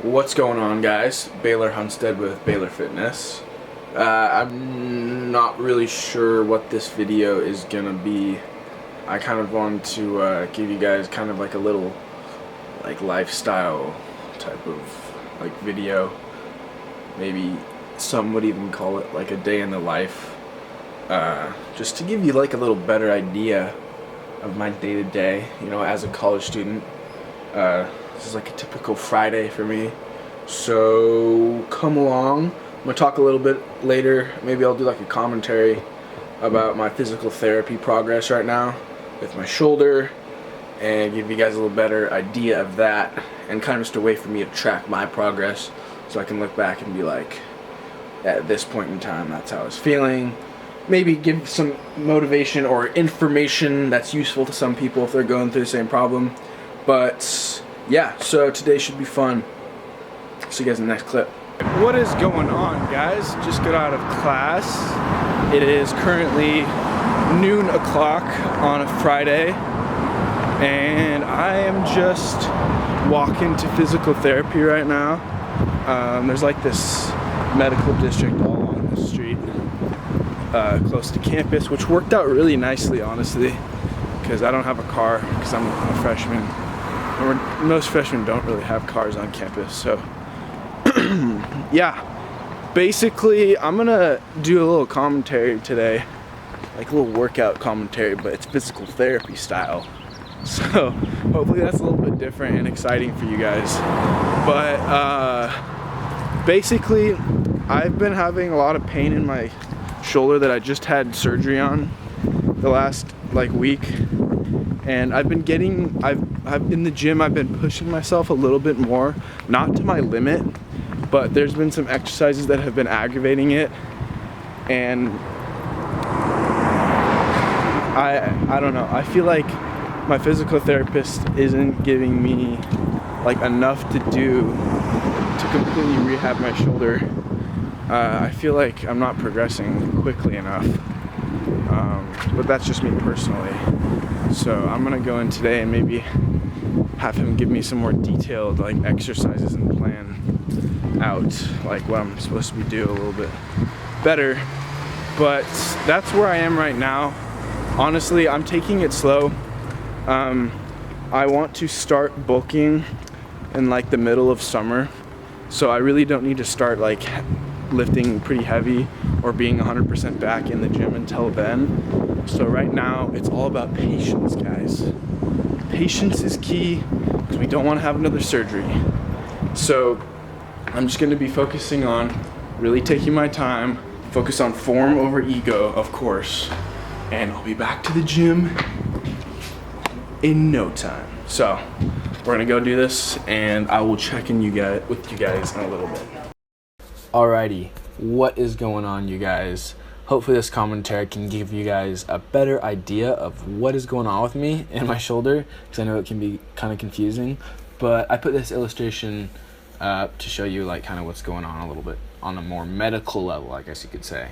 What's going on, guys? Baylor Hunstead with BaylorFitness. I'm not really sure what this video is gonna be. I kind of want to give you guys kind of like a little lifestyle type of video. Maybe some would even call it like a day in the life. Just to give you like a little better idea of my day-to-day, as a college student. This is like a typical Friday for me, so come along. I'm gonna talk a little bit later. Maybe I'll do like a commentary about my physical therapy progress right now with my shoulder and give you guys a little better idea of that, and kind of just a way for me to track my progress so I can look back and be like, at this point in time, that's how I was feeling. Maybe give some motivation or information that's useful to some people if they're going through the same problem. But yeah, so today should be fun. See you guys in the next clip. What is going on, guys? Just got out of class. It is currently noon o'clock on a Friday, and I am just walking to physical therapy right now. There's like this medical district all along the street, close to campus, which worked out really nicely, honestly, because I don't have a car because I'm a freshman. Most freshmen don't really have cars on campus, so yeah, basically I'm gonna do a little commentary today, like a little workout commentary, but it's physical therapy style, so hopefully that's a little bit different and exciting for you guys. But basically I've been having a lot of pain in my shoulder that I just had surgery on the last week, and I've in the gym I've been pushing myself a little bit more, not to my limit, but there's been some exercises that have been aggravating it, and I don't know, I feel like my physical therapist isn't giving me enough to do to completely rehab my shoulder. I feel like I'm not progressing quickly enough, but that's just me personally. So I'm gonna go in today and maybe have him give me some more detailed exercises and plan out what I'm supposed to be doing a little bit better. But that's where I am right now. Honestly, I'm taking it slow. I want to start bulking in the middle of summer, so I really don't need to start lifting pretty heavy or being 100% back in the gym until then. So right now it's all about patience, guys. Patience is key because we don't want to have another surgery. So I'm just going to be focusing on really taking my time, focus on form over ego, of course, and I'll be back to the gym in no time. So we're gonna go do this, and I will check in with you guys in a little bit. Alrighty, what is going on, you guys? Hopefully this commentary can give you guys a better idea of what is going on with me and my shoulder, because I know it can be kind of confusing. But I put this illustration to show you kind of what's going on a little bit on a more medical level, I guess you could say.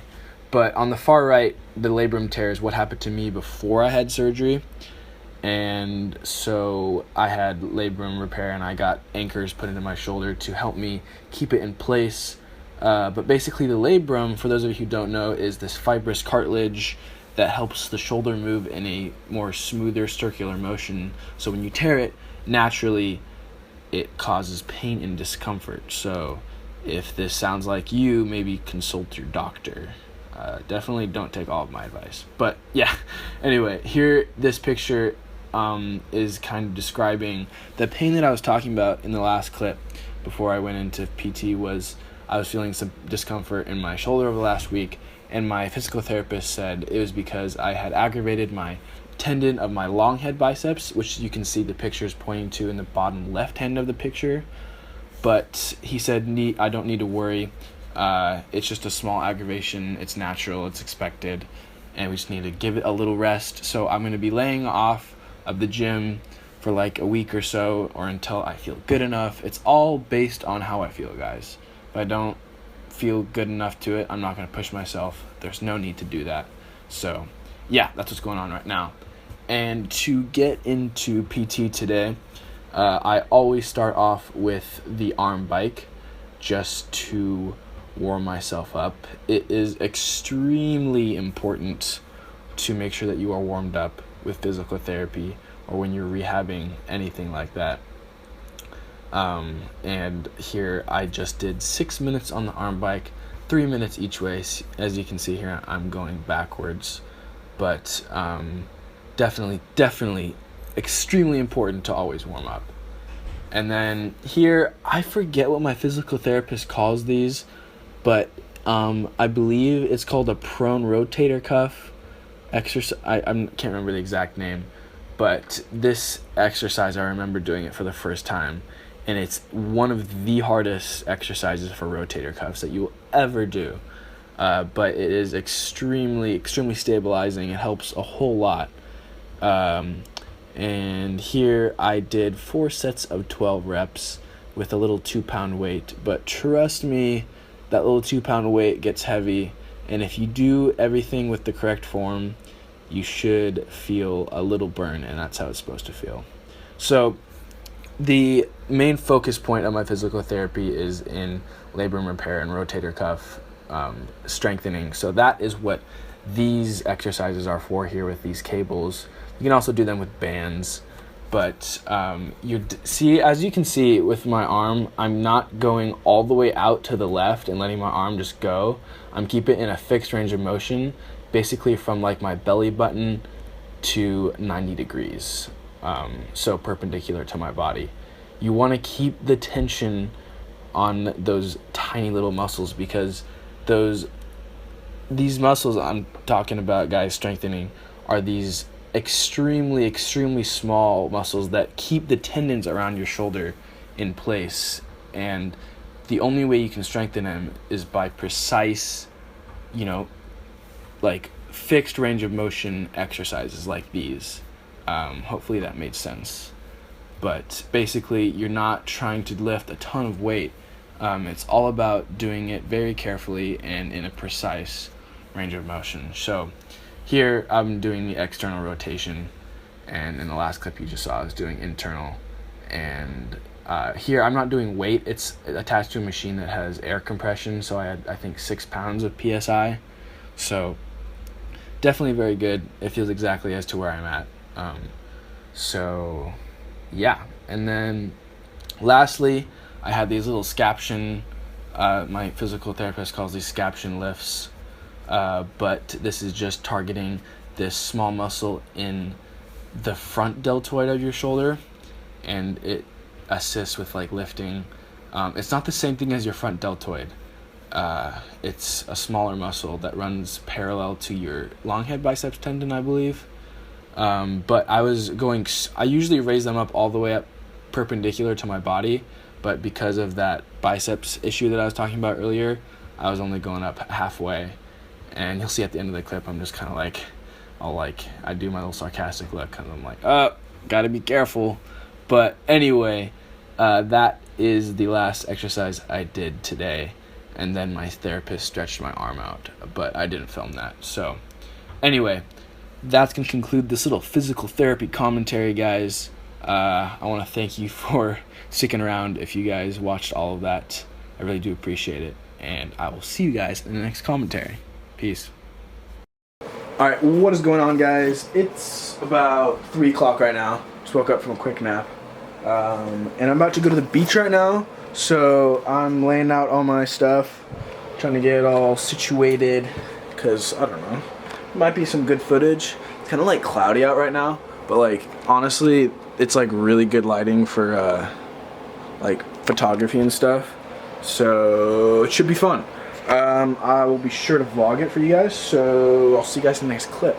But on the far right, the labrum tear is what happened to me before I had surgery. And so I had labrum repair, and I got anchors put into my shoulder to help me keep it in place. But basically the labrum, for those of you who don't know, is this fibrous cartilage that helps the shoulder move in a more smoother circular motion. So when you tear it, naturally it causes pain and discomfort. So if this sounds like you, maybe consult your doctor. Definitely don't take all of my advice. But yeah, anyway, here, this picture is kind of describing the pain that I was talking about in the last clip before I went into PT. I was feeling some discomfort in my shoulder over the last week, and my physical therapist said it was because I had aggravated my tendon of my long head biceps, which you can see the pictures pointing to in the bottom left hand of the picture. But he said I don't need to worry. It's just a small aggravation. It's natural. It's expected. And we just need to give it a little rest. So I'm going to be laying off of the gym for a week or so, or until I feel good enough. It's all based on how I feel, guys. If I don't feel good enough to it, I'm not going to push myself. There's no need to do that. So yeah, that's what's going on right now. And to get into PT today, I always start off with the arm bike just to warm myself up. It is extremely important to make sure that you are warmed up with physical therapy or when you're rehabbing anything like that. And here I just did 6 minutes on the arm bike, 3 minutes each way. As you can see here, I'm going backwards, but definitely extremely important to always warm up. And then here, I forget what my physical therapist calls these, but I believe it's called a prone rotator cuff exercise. I can't remember the exact name, but this exercise, I remember doing it for the first time, and it's one of the hardest exercises for rotator cuffs that you will ever do. But it is extremely stabilizing. It helps a whole lot. And here I did 4 sets of 12 reps with a little 2-pound weight. But trust me, that little 2-pound weight gets heavy. And if you do everything with the correct form, you should feel a little burn, and that's how it's supposed to feel. So the main focus point of my physical therapy is in labrum repair and rotator cuff strengthening. So that is what these exercises are for here with these cables. You can also do them with bands, but as you can see with my arm, I'm not going all the way out to the left and letting my arm just go. I'm keeping it in a fixed range of motion, basically from like my belly button to 90 degrees, so perpendicular to my body. You want to keep the tension on those tiny little muscles, because these muscles I'm talking about, guys, strengthening, are these extremely small muscles that keep the tendons around your shoulder in place. And the only way you can strengthen them is by precise, like fixed range of motion exercises like these. Hopefully that made sense. But basically, you're not trying to lift a ton of weight. It's all about doing it very carefully and in a precise range of motion. So here I'm doing the external rotation, and in the last clip you just saw I was doing internal. And here I'm not doing weight. It's attached to a machine that has air compression, so I had, I think, 6 pounds of PSI. So definitely very good. It feels exactly as to where I'm at. So yeah. And then lastly, I had these little scaption, my physical therapist calls these scaption lifts, but this is just targeting this small muscle in the front deltoid of your shoulder, and it assists with like lifting. It's not the same thing as your front deltoid. It's a smaller muscle that runs parallel to your long head biceps tendon, I believe. But I usually raise them up all the way up perpendicular to my body, but because of that biceps issue that I was talking about earlier, I was only going up halfway. And you'll see at the end of the clip, I'm just kind of like, I do my little sarcastic look, and I'm like, gotta be careful. But anyway, that is the last exercise I did today. And then my therapist stretched my arm out, but I didn't film that. So anyway, that's going to conclude this little physical therapy commentary, guys. I want to thank you for sticking around. If you guys watched all of that, I really do appreciate it. And I will see you guys in the next commentary. Peace. Alright, what is going on, guys? It's about 3 o'clock right now. Just woke up from a quick nap. And I'm about to go to the beach right now. So I'm laying out all my stuff, trying to get it all situated, because, I don't know, might be some good footage. It's kind of like cloudy out right now, but like honestly, it's like really good lighting for like photography and stuff. So it should be fun. I will be sure to vlog it for you guys, so I'll see you guys in the next clip.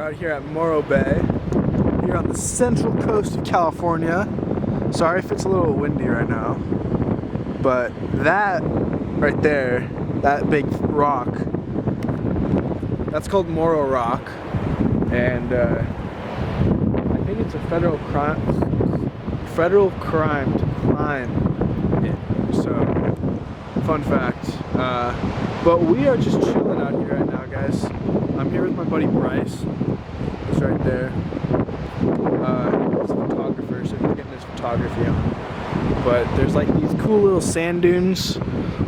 out here at Morro Bay, here on the central coast of California. Sorry if it's a little windy right now, but that right there, that big rock, that's called Morro Rock, and I think it's a federal crime to climb it. So, fun fact. But we are just chilling out here right now, guys. I'm here with my buddy Bryce. He's right there. He's a photographer, so he's getting his photography on. But there's like these cool little sand dunes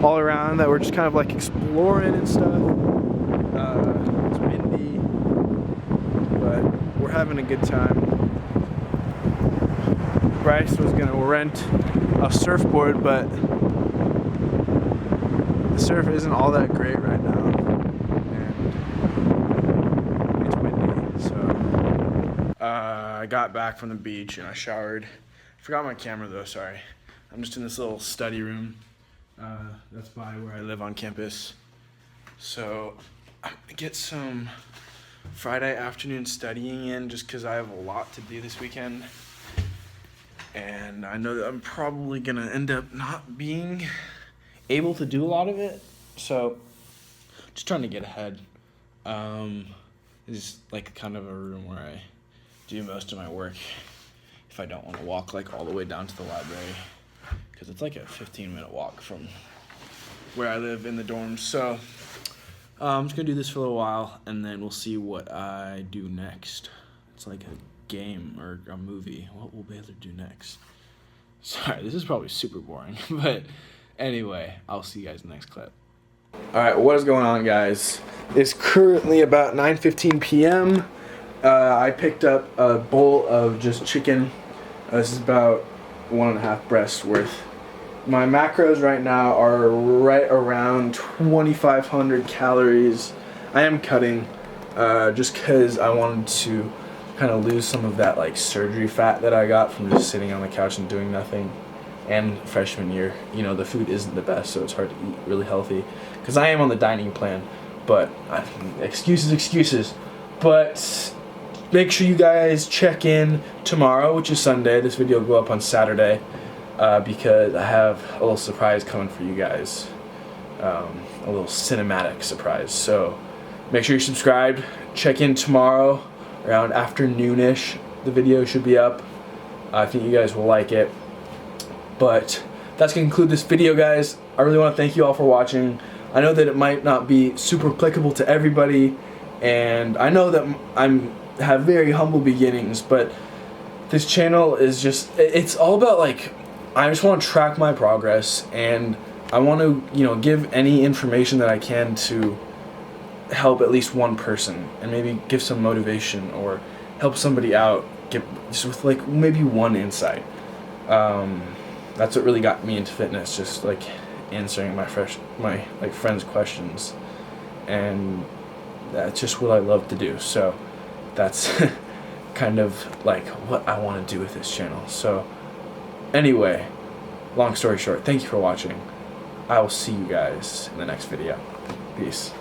all around that we're just kind of like exploring and stuff. It's windy, but we're having a good time. Bryce was gonna rent a surfboard, but the surf isn't all that great right now, and it's windy. So I got back from the beach and I showered. Forgot my camera though, sorry. I'm just in this little study room. That's by where I live on campus. So I'm gonna get some Friday afternoon studying in just because I have a lot to do this weekend. And I know that I'm probably gonna end up not being able to do a lot of it. So just trying to get ahead. This is like kind of a room where I do most of my work if I don't want to walk like all the way down to the library, because it's like a 15-minute walk from where I live in the dorms. So I'm just gonna do this for a little while and then we'll see what I do next. It's like a game or a movie. What will Baylor do next? Sorry, this is probably super boring, but anyway, I'll see you guys in the next clip. Alright, what is going on, guys? It's currently about 9:15 p.m. I picked up a bowl of just chicken. This is about 1.5 breasts worth. My macros right now are right around 2,500 calories. I am cutting just because I wanted to kind of lose some of that like surgery fat that I got from just sitting on the couch and doing nothing. And freshman year, you know, the food isn't the best, so it's hard to eat really healthy because I am on the dining plan. But excuses. But make sure you guys check in tomorrow, which is Sunday. This video will go up on Saturday because I have a little surprise coming for you guys, a little cinematic surprise. So make sure you're subscribed. Check in tomorrow around afternoonish. The video should be up. I think you guys will like it. But that's going to conclude this video, guys. I really want to thank you all for watching. I know that it might not be super applicable to everybody, and I know that I have very humble beginnings, but this channel is just, it's all about like, I just want to track my progress, and I want to, you know, give any information that I can to help at least one person and maybe give some motivation or help somebody out, get just with like maybe one insight. That's what really got me into fitness, just like answering my friends' questions, and that's just what I love to do. So that's kind of like what I want to do with this channel. So anyway, long story short, thank you for watching. I will see you guys in the next video. Peace.